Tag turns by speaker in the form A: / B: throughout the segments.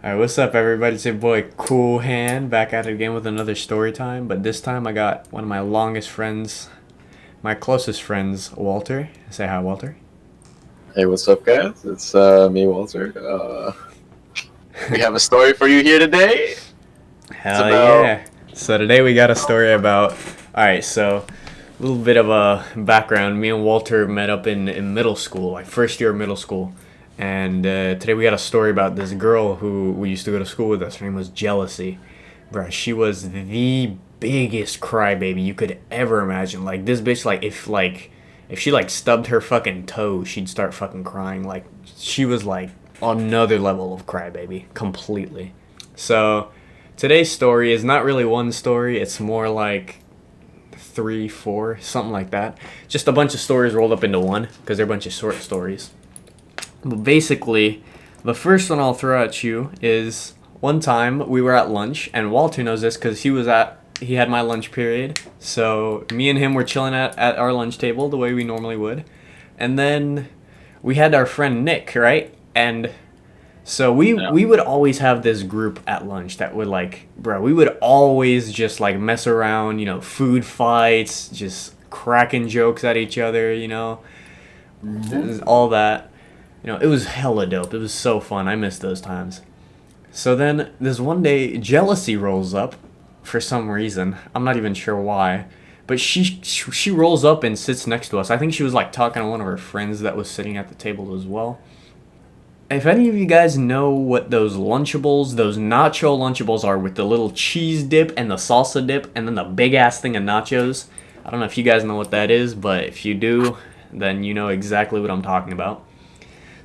A: Alright, what's up, everybody? It's your boy Cool Hand back at it again with another story time. But this time I got one of my longest friends, my closest friends, Walter. Say hi, Walter.
B: Hey, what's up, guys? It's me, Walter. We have a story for you here today. It's
A: Hell
B: about
A: yeah. So today we got a story about. Alright, so a little bit of a background. Me and Walter met up in middle school, like first year of middle school. And today we got a story about this girl who we used to go to school with us. Her name was Jealousy. Bruh, she was the biggest crybaby you could ever imagine. Like, this bitch, if she, stubbed her fucking toe, she'd start fucking crying. Like, she was, another level of crybaby. Completely. So, today's story is not really one story. It's more like 3, 4, something like that. Just a bunch of stories rolled up into one, because they're a bunch of short stories. But basically, the first one I'll throw at you is one time we were at lunch, and Walter knows this because he had my lunch period. So me and him were chilling at our lunch table the way we normally would. And then we had our friend Nick, right? And so we would always have this group at lunch that would we would always just mess around, food fights, just cracking jokes at each other, all that. It was hella dope. It was so fun. I miss those times. So then, this one day, Jealousy rolls up for some reason. I'm not even sure why. But she rolls up and sits next to us. I think she was, talking to one of her friends that was sitting at the table as well. If any of you guys know what those Lunchables, those nacho Lunchables are with the little cheese dip and the salsa dip and then the big-ass thing of nachos, I don't know if you guys know what that is, but if you do, then you know exactly what I'm talking about.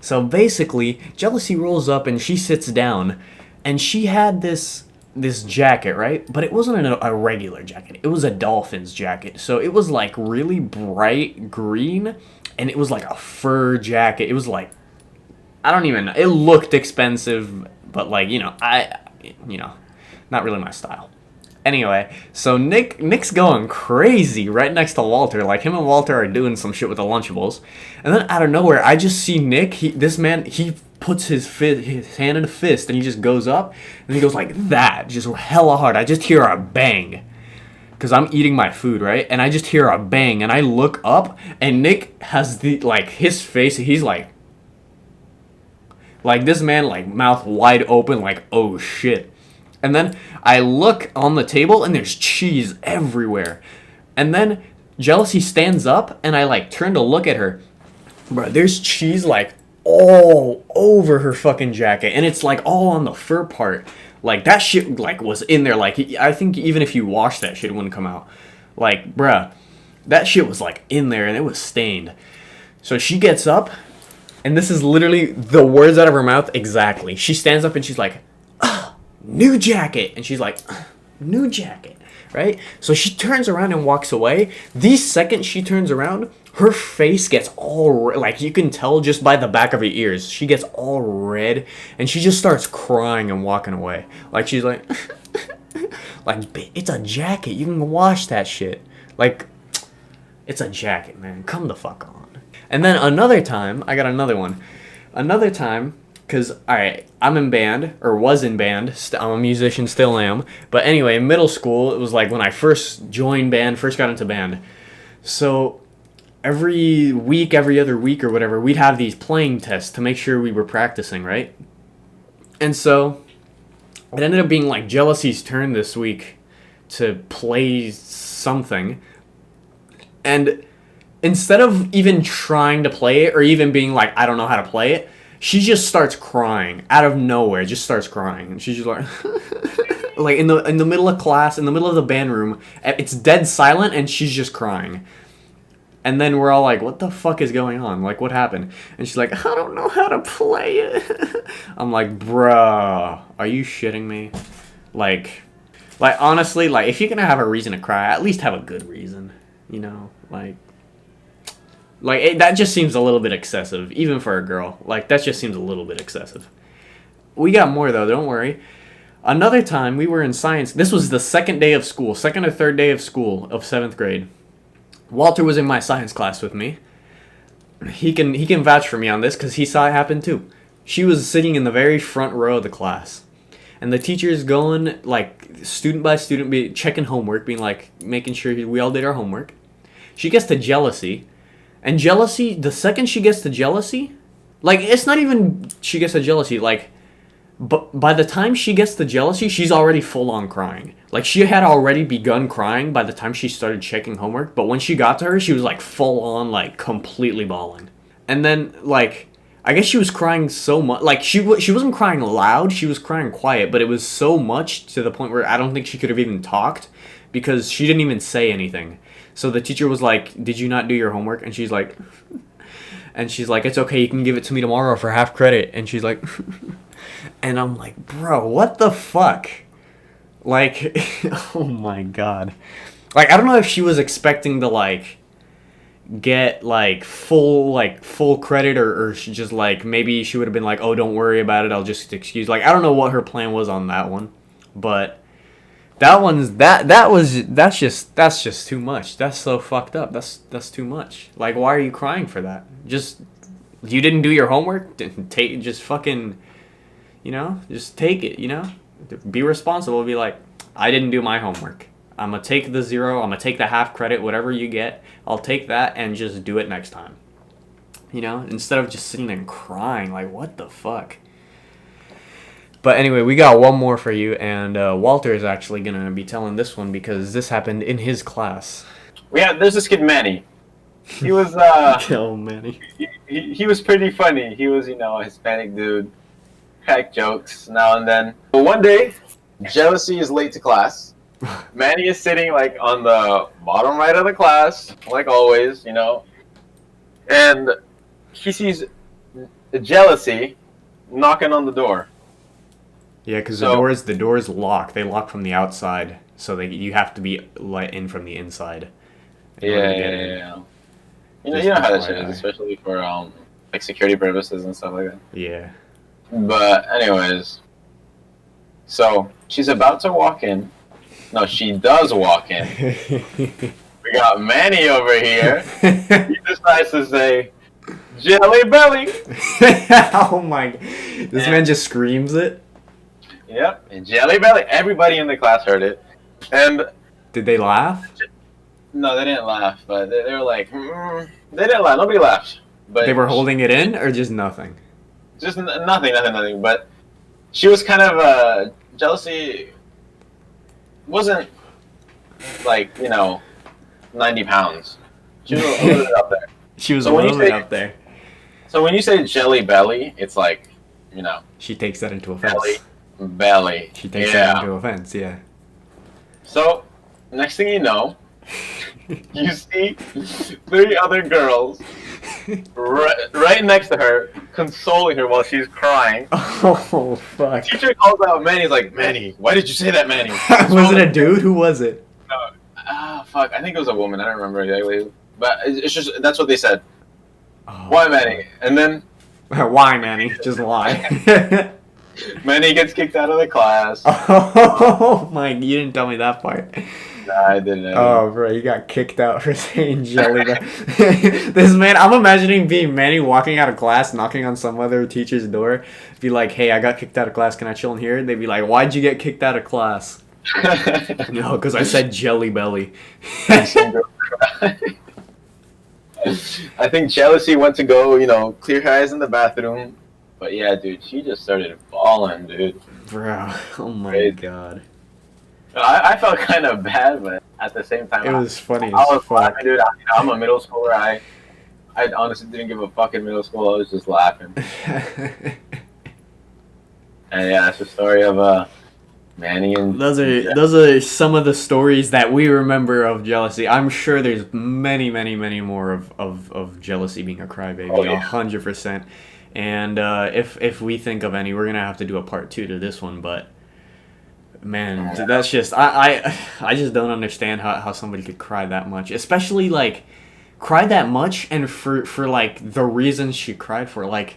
A: So basically, Jealousy rolls up and she sits down, and she had this jacket, right? But it wasn't a regular jacket. It was a Dolphins jacket. So it was really bright green, and it was a fur jacket. It was I don't even know. It looked expensive, but not really my style. Anyway, so Nick's going crazy right next to Walter. Him and Walter are doing some shit with the Lunchables. And then out of nowhere, I just see Nick. He puts his hand in a fist and he just goes up. And he goes like that, just hella hard. I just hear a bang. Because I'm eating my food, right? And I just hear a bang. And I look up and Nick has his face. He's like this man, mouth wide open, oh shit. And then I look on the table, and there's cheese everywhere. And then Jealousy stands up, and I, turn to look at her. Bro, there's cheese, all over her fucking jacket. And it's, all on the fur part. That shit, was in there. I think even if you wash that shit, it wouldn't come out. Bruh, that shit was, in there, and it was stained. So she gets up, and this is literally the words out of her mouth exactly. She stands up, and she's like, new jacket. And she's like, new jacket, right? So she turns around and walks away. The second she turns around, her face gets all you can tell just by the back of her ears. She gets all red, and she just starts crying and walking away. She's like, it's a jacket. You can wash that shit. It's a jacket, man. Come the fuck on. And then another time, I got another one. Another time, because, alright, I'm in band, or was in band. I'm a musician, still am. But anyway, in middle school, it was when I first joined band, first got into band. So, every week, every other week or whatever, we'd have these playing tests to make sure we were practicing, right? And so, it ended up being Jealousy's turn this week to play something. And instead of even trying to play it, or even being I don't know how to play it, she just starts crying out of nowhere. Just starts crying, and she's just in the middle of class, in the middle of the band room. It's dead silent, and she's just crying. And then we're all like, "What the fuck is going on? What happened?" And she's like, "I don't know how to play it." I'm like, "Bruh, are you shitting me?" Honestly, if you're gonna have a reason to cry, at least have a good reason, that just seems a little bit excessive, even for a girl. That just seems a little bit excessive. We got more, though, don't worry. Another time, we were in science. This was the second day of school, second or third day of school of 7th grade. Walter was in my science class with me. He can vouch for me on this, because he saw it happen, too. She was sitting in the very front row of the class. and the teacher's going like student by student, checking homework, being like making sure we all did our homework. She gets to jealousy, and jealousy. The second she gets to jealousy, like it's not even she gets to jealousy. Like, but by the time she gets to jealousy, she's already full on crying. Like she had already begun crying by the time she started checking homework. But when she got to her, she was like full on, like completely bawling. And then like I guess she was crying so much. Like she wasn't crying loud. She was crying quiet. But it was so much to the point where I don't think she could have even talked because she didn't even say anything. So the teacher was like, "Did you not do your homework?" And she's like, "It's okay. You can give it to me tomorrow for half credit." And she's like, and I'm like, "Bro, what the fuck?" Like, oh my god. Like, I don't know if she was expecting to, like, get, full credit, or she just, like, maybe she would have been like, "Oh, don't worry about it, I'll just excuse." Like, I don't know what her plan was on that one. But that's just too much. That's so fucked up. That's too much. Like, why are you crying for that? Just, you didn't do your homework? Just fucking, just take it, Be responsible. Be like, I didn't do my homework. I'm going to take the 0. I'm going to take the half credit, whatever you get. I'll take that and just do it next time. Instead of just sitting there and crying. Like, what the fuck? But anyway, we got one more for you. And Walter is actually going to be telling this one because this happened in his class.
B: There's this kid, Manny. He was,
A: Oh, Manny.
B: He was pretty funny. He was, a Hispanic dude. Crack jokes now and then. But one day, jealousy is late to class. Manny is sitting like on the bottom right of the class, like always, and he sees jealousy knocking on the door.
A: Yeah, because the door's locked. They lock from the outside, so you have to be let in from the inside.
B: Yeah. You know how that shit is, especially for like security purposes and stuff like that.
A: Yeah.
B: But anyways, so she's about to walk in. No, she does walk in. We got Manny over here. He decides to say, "Jelly belly."
A: Oh my! This man just screams it.
B: Yep, and jelly belly. Everybody in the class heard it. And
A: did they laugh?
B: No, they didn't laugh. But they were like, they didn't laugh. Nobody laughed. But
A: they were holding it in, or just nothing.
B: Just nothing. But she was kind of jealousy. Wasn't like 90 pounds. She was a little bit up there.
A: She was a little bit up there.
B: So when you say jelly belly, it's like
A: she takes that into offense.
B: Belly.
A: She takes that into offense. Yeah.
B: So next thing you know, you see 3 other girls right next to her, consoling her while she's crying.
A: Oh, fuck.
B: The teacher calls out Manny. He's like, "Manny, why did you say that, Manny?"
A: Was it a dude? Who was it?
B: Fuck. I think it was a woman. I don't remember exactly. But it's just, that's what they said.
A: Oh,
B: why, Manny? And then...
A: why, Manny? Just why?
B: Manny gets kicked out of the class.
A: Oh, my... You didn't tell me that part.
B: Nah, I didn't.
A: Oh, bro, you got kicked out for saying jelly. This man, I'm imagining being Manny walking out of class, knocking on some other teacher's door, be like, "Hey, I got kicked out of class. Can I chill in here?" They'd be like, "Why'd you get kicked out of class?" No, because I said jelly belly.
B: I think jealousy went to go, clear her eyes in the bathroom. But yeah, dude, she just started bawling, dude.
A: Bro, oh my god.
B: I felt kind of bad, but at the same time,
A: it was funny.
B: I was laughing, dude. I'm a middle schooler. I honestly didn't give a fuck in middle school. I was just laughing. And yeah, that's the story of Manny and...
A: Those are some of the stories that we remember of jealousy. I'm sure there's many, many, many more of jealousy being a crybaby. 100%. And if we think of any, we're gonna have to do a part 2 to this one. But man, that's just I just don't understand how somebody could cry that much, especially like cry that much and for like the reasons she cried for. Like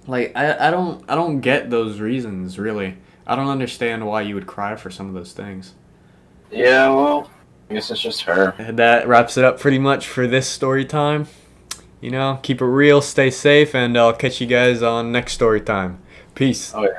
A: I don't get those reasons really. I don't understand why you would cry for some of those things.
B: Yeah, well, I guess it's just her.
A: And that wraps it up pretty much for this story time. Keep it real, stay safe, and I'll catch you guys on next story time. Peace.
B: Oh yeah.